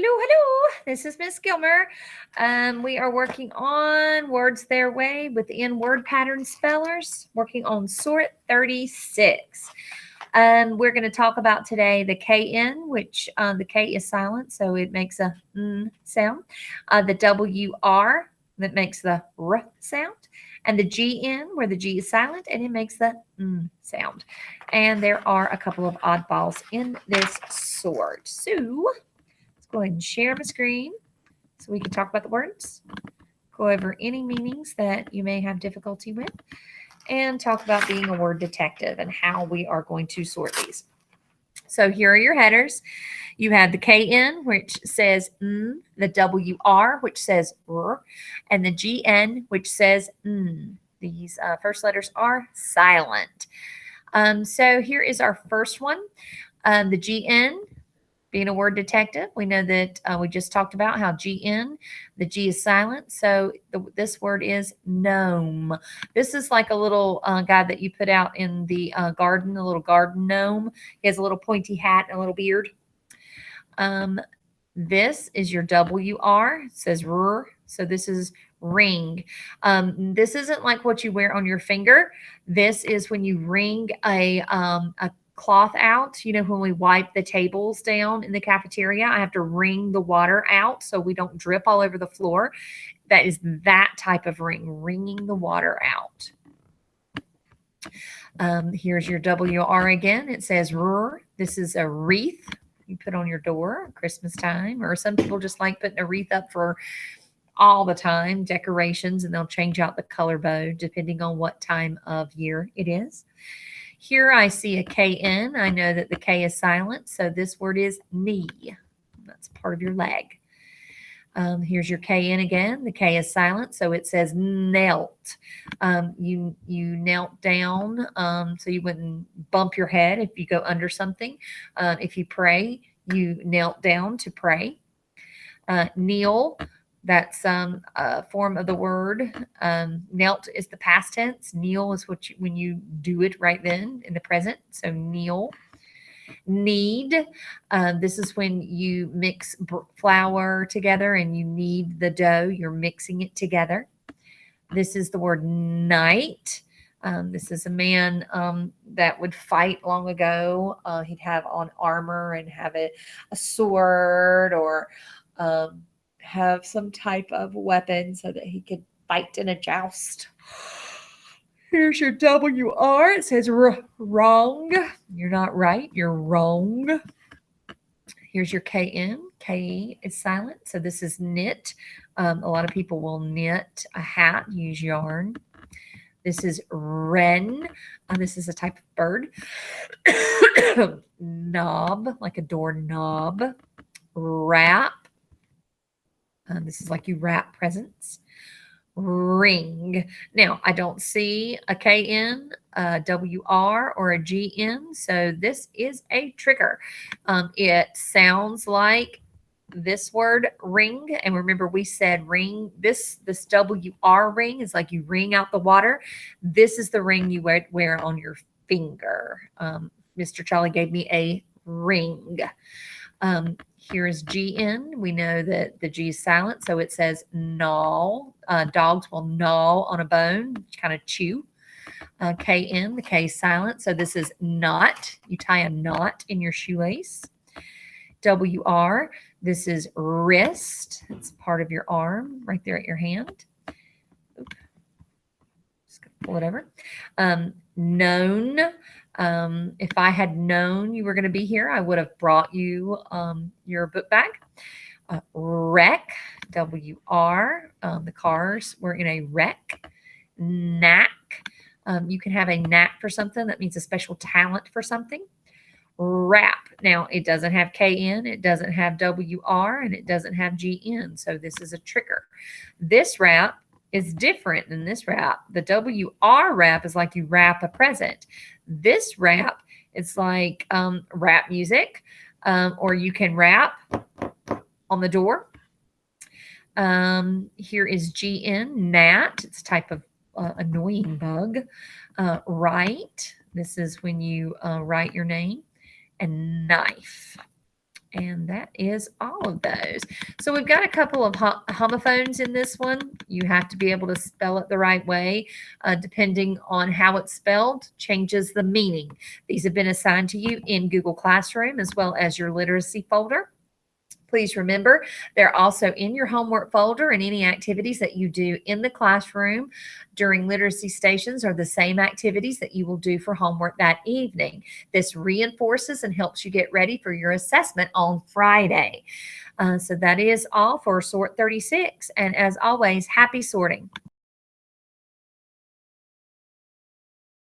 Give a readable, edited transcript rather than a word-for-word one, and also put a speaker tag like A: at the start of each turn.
A: Hello, hello. This is Miss Gilmer. We are working on words their way within word pattern spellers, working on sort 36. We're going to talk about today the KN, which the K is silent, so it makes a N sound. The WR, that makes the R sound. And the GN, where the G is silent, and it makes the N sound. And there are a couple of oddballs in this sort. So go ahead and share my screen so we can talk about the words, go over any meanings that you may have difficulty with, and talk about being a word detective and how we are going to sort these. So here are your headers. You have the KN, which says N, the WR, which says R, and the GN, which says N. These first letters are silent. So here is our first one. The GN, being a word detective, we know that we just talked about how GN, the G is silent. So this word is gnome. This is like a little guy that you put out in the garden, a little garden gnome. He has a little pointy hat and a little beard. This is your WR. It says R. So this is ring. This isn't like what you wear on your finger. This is when you wring a cloth out. You know, when we wipe the tables down in the cafeteria, I have to wring the water out so we don't drip all over the floor. That is that type of ring, wringing the water out. Here's your WR again. It says R. This is a wreath you put on your door Christmas time, or some people just like putting a wreath up for all the time, decorations, and they'll change out the color bow depending on what time of year it is. Here I see a KN. I know that the K is silent, so this word is knee. That's part of your leg. Here's your KN again. The K is silent, so it says knelt. You knelt down, so you wouldn't bump your head if you go under something. If you pray, you knelt down to pray. Kneel, that's a form of the word. Knelt is the past tense. Kneel is when you do it right then in the present. So kneel. Knead. This is when you mix flour together and you knead the dough. You're mixing it together. This is the word knight. This is a man that would fight long ago. He'd have on armor and have a sword, or have some type of weapon so that he could fight in a joust. Here's your WR. It says wrong. You're not right. You're wrong. Here's your KN. K is silent. So this is knit. A lot of people will knit a hat, use yarn. This is wren. This is a type of bird. Knob, like a door knob. Wrap. This is like you wrap presents. Ring. Now, I don't see a KN, a WR, or a GN, so this is a trigger. It sounds like this word ring, and remember we said ring. This WR ring is like you wring out the water. This is the ring you wear on your finger. Mr. Charlie gave me a ring. Here is GN. We know that the G is silent, so it says gnaw. Dogs will gnaw on a bone, kind of chew. KN, the K is silent, so this is knot. You tie a knot in your shoelace. WR, this is wrist. It's part of your arm, right there at your hand. Oop. Just gonna pull it over. Known. If I had known you were going to be here, I would have brought you your book bag. Wreck, WR. The cars were in a wreck. Knack. You can have a knack for something. That means a special talent for something. Wrap. Now, it doesn't have KN, it doesn't have WR, and it doesn't have GN. So this is a trigger. This wrap is different than this wrap. The WR wrap is like you wrap a present. This wrap, it's like rap music, or you can rap on the door. Here is GN, gnat. It's a type of annoying bug. Write. This is when you write your name. And knife. And that is all of those. So we've got a couple of homophones in this one. You have to be able to spell it the right way. Depending on how it's spelled, changes the meaning. These have been assigned to you in Google Classroom as well as your literacy folder. Please remember, they're also in your homework folder, and any activities that you do in the classroom during literacy stations are the same activities that you will do for homework that evening. This reinforces and helps you get ready for your assessment on Friday. So that is all for Sort 36. And as always, happy sorting.